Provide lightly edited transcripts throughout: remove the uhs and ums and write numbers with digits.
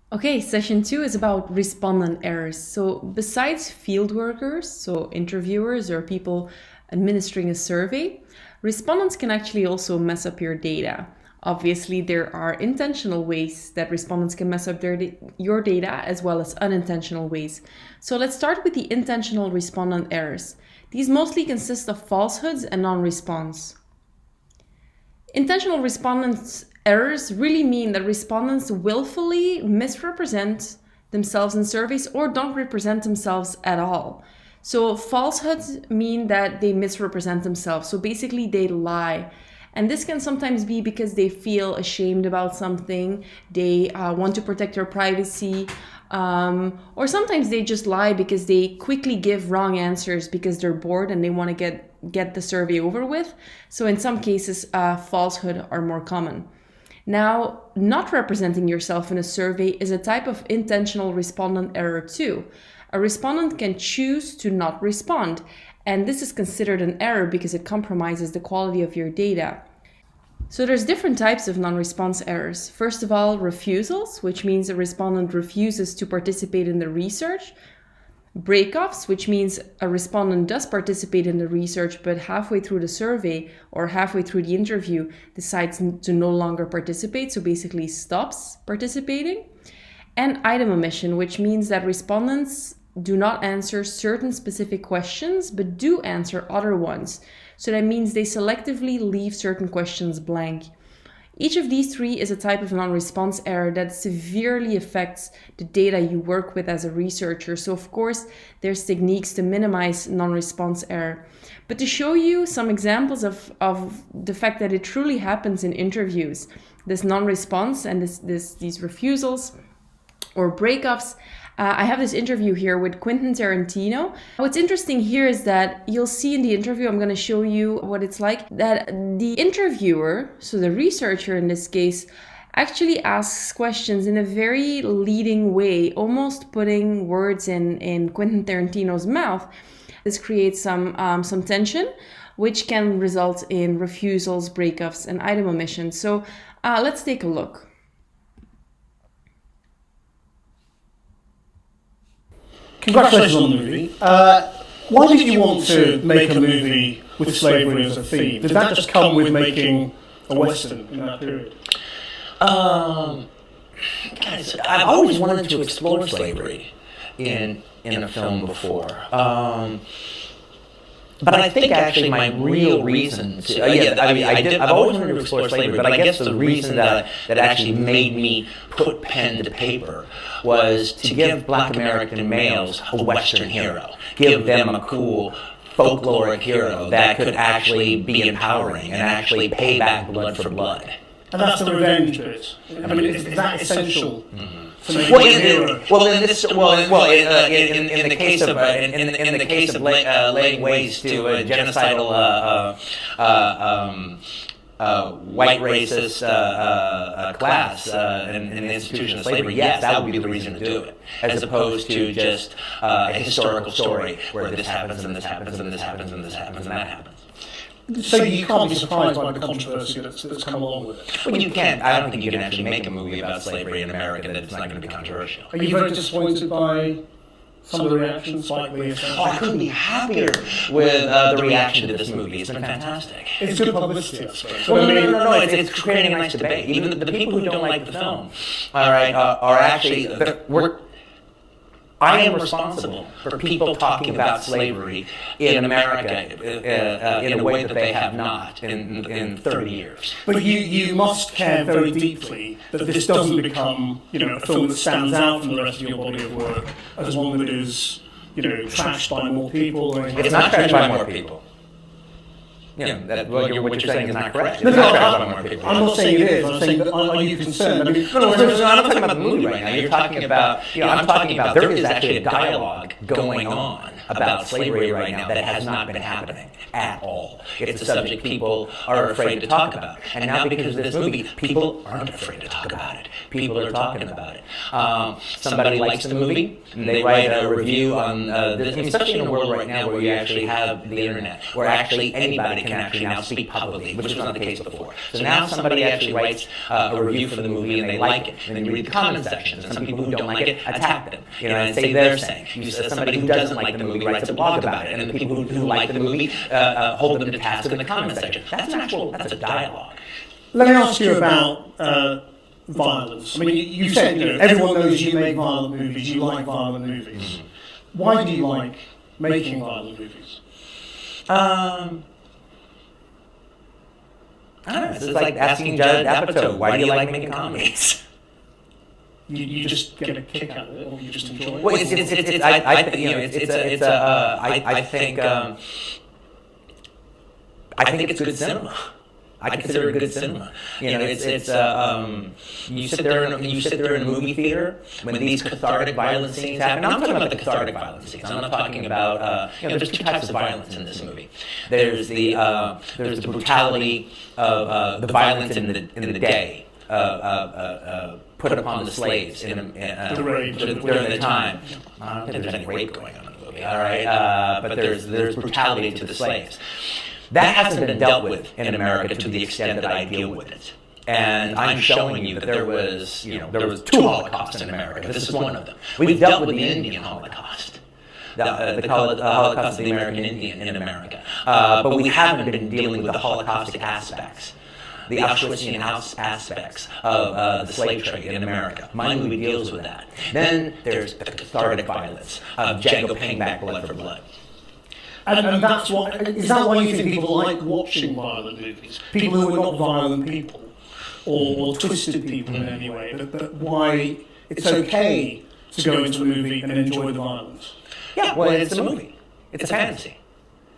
Okay, session two is about respondent errors. So, besides field workers, so interviewers or people administering a survey, respondents can actually also mess up your data. Obviously, there are intentional ways that respondents can mess up your data as well as unintentional ways. So, let's start with the intentional respondent errors. These mostly consist of falsehoods and non response. Intentional respondents errors really mean that respondents willfully misrepresent themselves in surveys or don't represent themselves at all. So falsehoods mean that they misrepresent themselves. So basically they lie. And this can sometimes be because they feel ashamed about something, they want to protect their privacy, or sometimes they just lie because they quickly give wrong answers because they're bored and they want to get the survey over with. So in some cases, falsehood are more common. Now, not representing yourself in a survey is a type of intentional respondent error too. A respondent can choose to not respond, and this is considered an error because it compromises the quality of your data. So there's different types of non-response errors. First of all, refusals, which means a respondent refuses to participate in the research. Breakoffs, which means a respondent does participate in the research, but halfway through the survey or halfway through the interview decides to no longer participate, so basically stops participating. And item omission, which means that respondents do not answer certain specific questions, but do answer other ones. So that means they selectively leave certain questions blank. Each of these three is a type of non-response error that severely affects the data you work with as a researcher. So of course, there's techniques to minimize non-response error. But to show you some examples of the fact that it truly happens in interviews, this non-response and these refusals or breakups, I have this interview here with Quentin Tarantino. What's interesting here is that you'll see in the interview, I'm going to show you what it's like, that the interviewer, so the researcher in this case, actually asks questions in a very leading way, almost putting words in Quentin Tarantino's mouth. This creates some tension, which can result in refusals, breakups, and item omissions. So let's take a look. Congratulations on the movie. Why did you want to make a movie with slavery as a theme? Did that just come with making a Western in that period? Guys, I've always wanted to explore slavery in a film before. But I think actually my real reason to, I've always wanted to explore slavery, but I guess the reason that actually made me put pen to paper was to give black American males a Western hero, give them a cool folkloric hero that could actually be empowering and actually pay back blood for blood. And that's the revenge bit. I mean, is that essential? To make Well, a hero? in the case of laying waste to a genocidal white racist class and the institution of slavery, yes, that would be the reason to do it, as opposed to just a historical story where this happens and this happens and this happens and this happens and that happens. So you can't be surprised by the controversy that's come along with it. Well, you can't. I don't think you can actually make a movie about slavery in America that it's not going to be controversial. Are you very disappointed by some of the reactions, slightly? Oh, I couldn't be happier with the reaction to this movie. It's been fantastic. It's good publicity, I suppose. Well, no. It's creating a nice debate. Even the people who don't like the film, all right, are actually I am responsible for people talking about slavery in America in a way that they have not in 30 years. But you must care very deeply that this doesn't become, a film that stands out from the rest of your body of work as one that is, trashed by more people. It's not trashed by more people. What you're saying is not correct. No, It's not trashed by more people. I'm not saying it is. I'm saying that are you concerned? I mean, No, I'm not talking about the movie right now. You're talking about, I'm talking about there is actually a dialogue going on about slavery right now that has not been happening at all. It's a subject people are afraid to talk about. And now because of this movie, people aren't afraid to talk about it. People are talking about it. Somebody likes the movie, and they write a review on this, especially in a world right now where you actually have the internet, where actually anybody can actually now speak publicly, which was not the case before. So now somebody actually writes a review for the movie and they like it, and then you read the comment sections, and some people who don't like it attack them, and say they're saying. Somebody who doesn't like the movie writes a blog about it, and the people who like the movie hold them to task in the comment section. That's a dialogue. Let me ask you about violence. I mean, you said, everyone knows you make violent movies, you like violent movies. Why do you like making violent movies? I don't know. It's like asking Judd Apatow, why do you like making comedies? You just get a kick out of it, or you just enjoy it? Well, I think it's good cinema. I consider it good cinema. You sit there in a movie theater when these cathartic violent scenes happen. I'm talking about the cathartic violent scenes. I'm not talking about there's two types of violence in this movie. There's the brutality of the violence in the day put upon the slaves during the time. I don't think there's any rape going on in the movie. All right, but there's brutality to the slaves. That hasn't been dealt with in America to the extent that I deal with it. And I'm showing you that there was two Holocausts in America. This is one of them. We've dealt with the Indian Holocaust, the Holocaust of the American Indian in America. But we haven't been dealing with the Holocaustic aspects, the Auschwitzian aspects of the slave trade in America. My movie deals with that. Then there's the cathartic violence of Django paying back blood for blood. And that's why, is that why you think people like watching violent movies? People who are not violent people, or twisted people in any way, but why it's okay to go into a movie and enjoy the violence? Yeah, well, it's a movie. It's a fantasy.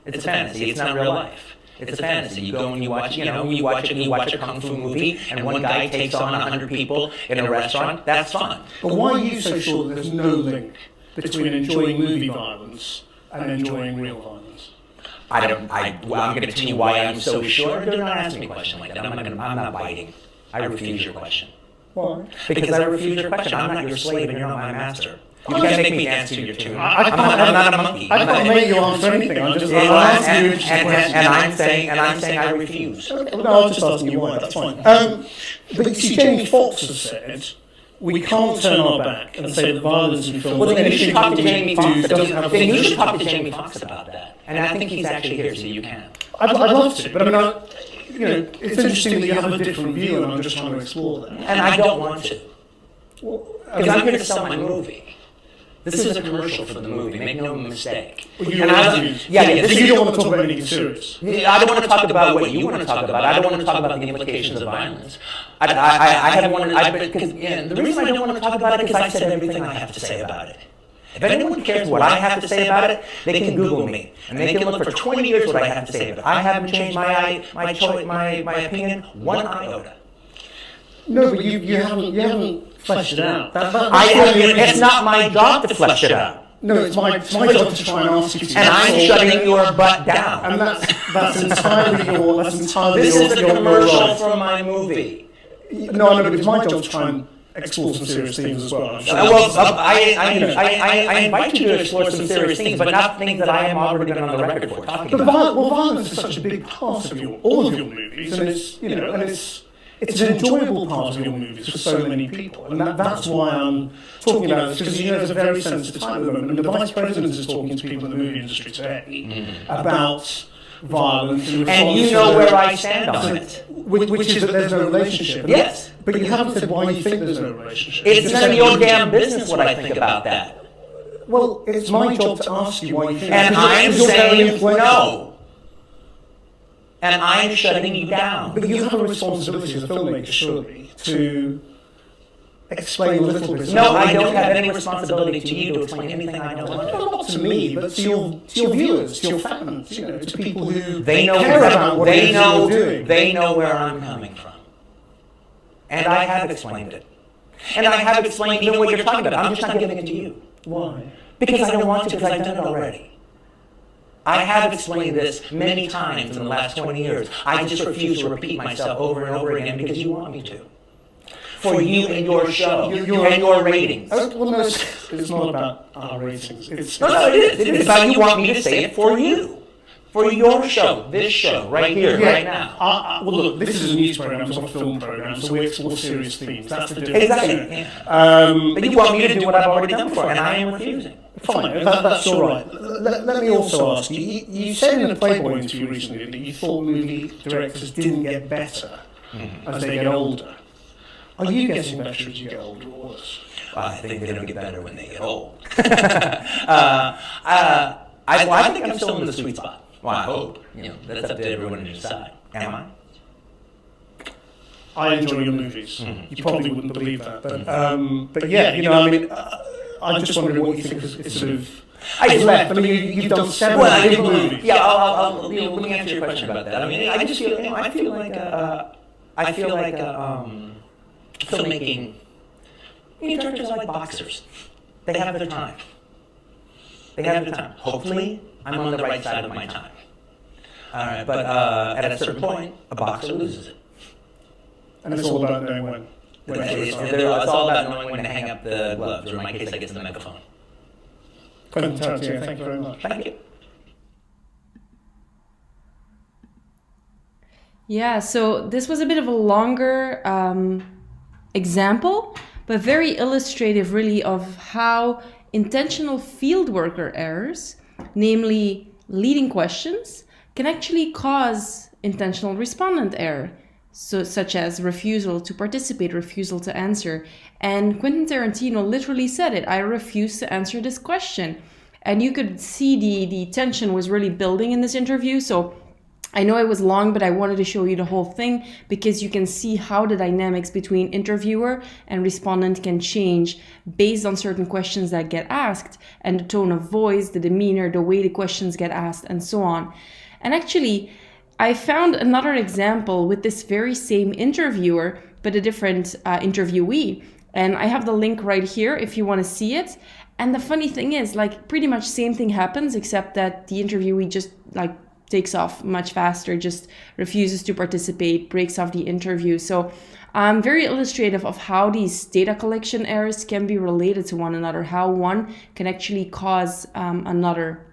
It's a fantasy. It's not real life. It's a fantasy. You go and you watch a kung fu movie, and one guy takes on 100 people in a restaurant. That's fun. But why are you so sure that there's no link between enjoying movie violence and enjoying real violence? I'm going to tell you why I'm so sure. Do not ask me a question like that. I'm not biting. I refuse your question. Why? Because I refuse your question. I'm not your slave and you're not my master. You can't make me dance to your tune. I'm not a monkey. I can't make you answer anything. I'm just asking you interesting questions. And I'm saying I refuse. Okay, well, no, I'm just asking you why. That's fine. But you see, Jamie Foxx has said, we can't turn our back and say that violence in films. Well, then you should talk to Jamie Foxx. Then you should talk to Jamie Foxx about that. And I think he's actually here, so you can. I'd love to, but I mean, it's interesting that you have a different view, and I'm just trying to explore that. And I don't want to, because I'm here to sell my movie. This is a commercial for the movie. Make no mistake. Well, you don't want to talk about anything serious. I don't want to talk about what you want to talk about. I don't want to talk about the implications of violence. The reason I don't want to talk about it is because I've said everything I have to say about it. If anyone cares what I have to say about it, they can Google me, and they can look for 20 years what I have to say about it. I haven't changed my opinion one iota. No, but you haven't fleshed it out. It's not my job to flesh it out. No, it's my job to try and ask you to. And I'm shutting your butt down. And that's entirely your. This is a commercial for my movie. No, but it's my job to try and explore some serious themes as well. I invite you to explore some serious things, but not things that I am already on the record for talking about. But violence is such a big part of all of your movies, and it's an enjoyable part of your movies for so many people, and that's why I'm talking about this, because there's a very sensitive time at the moment, and the Vice President is talking to people in the movie industry today about violence. And you know where I stand on it. Which is that there's no relationship. Yes. But you haven't said why you think there's no relationship. It's none of your damn business what I think about that. Well, it's my job to ask you why you think. And I'm saying no. And I'm shutting you down. But you have a responsibility as a filmmaker, surely, to explain a little bit. No, I don't have any responsibility to you to explain anything I don't want to. Not to me, but to your viewers, to your fans, to people who care about what it is you're doing. They know where I'm coming from. And I have explained it. And I have explained even what you're talking about. I'm just not giving it to you. Why? Because I don't want to, because I've done it already. I have explained this many times in the last 20 years. I just refuse to repeat myself over and over again because you want me to. For you and your show, and your ratings. Well, no, it's not about our ratings. No, it is. It is about you want me to say it for you. For your show, this show, right here, right now. Well, look, this is a news program, it's not a film program, so we explore serious themes. That's the difference. Exactly. But you want me to do what I've already done before, and I am refusing. Fine, that's all right. Let me also ask you, you said in a Playboy interview recently that you thought movie directors didn't get better as they get older. Are you getting better as you get older or worse? I think they're going to get better when they get old. I think I'm still in the sweet spot. Well, I hope. That's up to everyone to decide. Am I? I enjoy your movies. You probably wouldn't believe that, but yeah, I mean, I'm just wondering what you think is sort of. It's left. I mean, you've done several big movies. Yeah, I'll let me answer your question about that. I mean, I just feel, I feel like filmmaking. Directors are like boxers. They have their time. Hopefully, I'm on the right side of my time. All right, but at a certain point, a boxer loses it. And it's all about knowing when. It's all about knowing when to hang up the gloves, or in my case, I guess the megaphone. Quentin Tarantino, thank you very much. Thank you. Yeah, so this was a bit of a longer example, but very illustrative really of how intentional fieldworker errors, namely leading questions, can actually cause intentional respondent error, so such as refusal to participate, refusal to answer. And Quentin Tarantino literally said it, I refuse to answer this question. And you could see the tension was really building in this interview. So I know it was long, but I wanted to show you the whole thing because you can see how the dynamics between interviewer and respondent can change based on certain questions that get asked and the tone of voice, the demeanor, the way the questions get asked, and so on. And actually, I found another example with this very same interviewer, but a different interviewee. And I have the link right here if you want to see it. And the funny thing is, like, pretty much same thing happens, except that the interviewee just takes off much faster, just refuses to participate, breaks off the interview. So very illustrative of how these data collection errors can be related to one another, how one can actually cause another.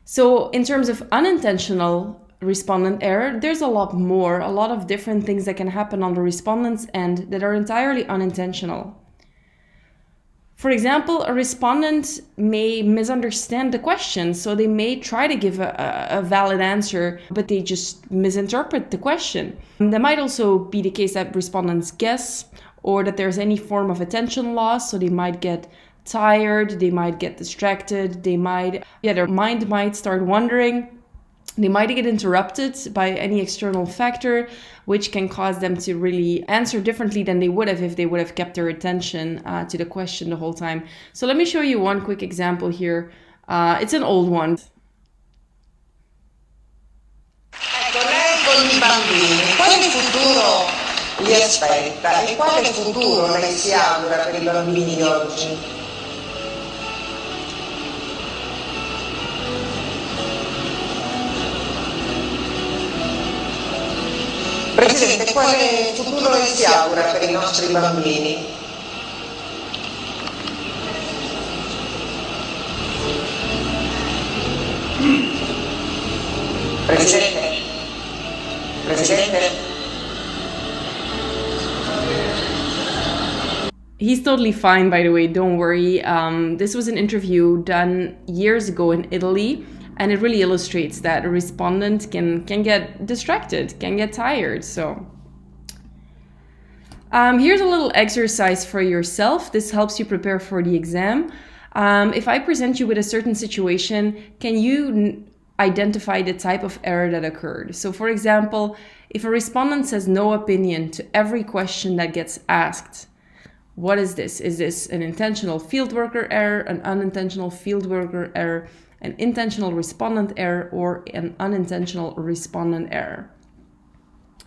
So in terms of unintentional respondent error, there's a lot more, a lot of different things that can happen on the respondent's end that are entirely unintentional. For example, a respondent may misunderstand the question, so they may try to give a valid answer, but they just misinterpret the question. And that might also be the case that respondents guess, or that there's any form of attention loss, so they might get tired, they might get distracted, their mind might start wandering, they might get interrupted by any external factor, which can cause them to really answer differently than they would have if they would have kept their attention to the question the whole time. So let me show you one quick example here. It's an old one. Ecco, lei con i bambini, quale futuro li aspetta e quale futuro lei si augura per i bambini di oggi? Presidente, quale futuro lei si augura per i nostri bambini? Presidente? Presidente? He's totally fine, by the way, don't worry. This was an interview done years ago in Italy. And it really illustrates that a respondent can get distracted, can get tired. So here's a little exercise for yourself. This helps you prepare for the exam. If I present you with a certain situation, can you identify the type of error that occurred? So for example, if a respondent says no opinion to every question that gets asked, what is this? Is this an intentional fieldworker error, an unintentional fieldworker error, an intentional respondent error, or an unintentional respondent error?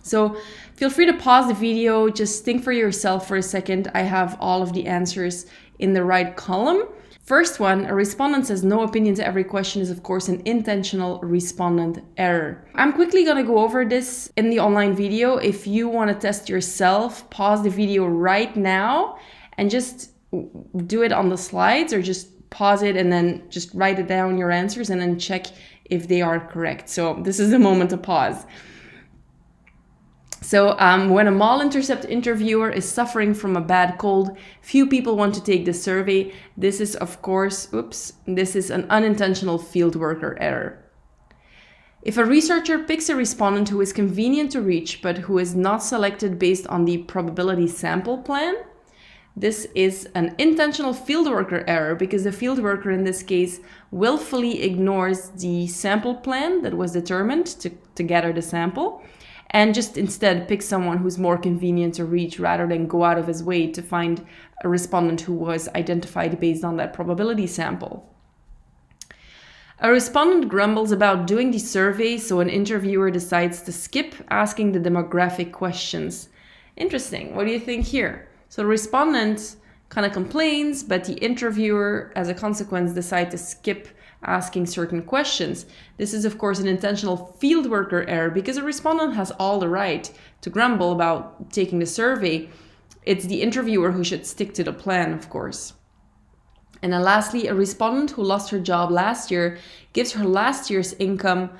So feel free to pause the video, just think for yourself for a second. I have all of the answers in the right column. First one, a respondent says no opinion to every question is of course an intentional respondent error. I'm quickly gonna go over this in the online video. If you wanna test yourself, pause the video right now and just do it on the slides, or just pause it and then just write it down your answers and then check if they are correct. So this is the moment to pause. So when a Mall Intercept interviewer is suffering from a bad cold, few people want to take the survey. This is, of course, this is an unintentional field worker error. If a researcher picks a respondent who is convenient to reach, but who is not selected based on the probability sample plan, this is an intentional fieldworker error, because the fieldworker in this case willfully ignores the sample plan that was determined to gather the sample, and just instead picks someone who's more convenient to reach rather than go out of his way to find a respondent who was identified based on that probability sample. A respondent grumbles about doing the survey, so an interviewer decides to skip asking the demographic questions. Interesting. What do you think here? So the respondent kind of complains, but the interviewer, as a consequence, decides to skip asking certain questions. This is, of course, an intentional fieldworker error, because a respondent has all the right to grumble about taking the survey. It's the interviewer who should stick to the plan, of course. And then lastly, a respondent who lost her job last year gives her last year's income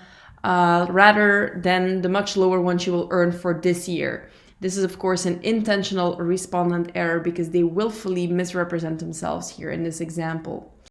rather than the much lower one she will earn for this year. This is, of course, an intentional respondent error, because they willfully misrepresent themselves here in this example.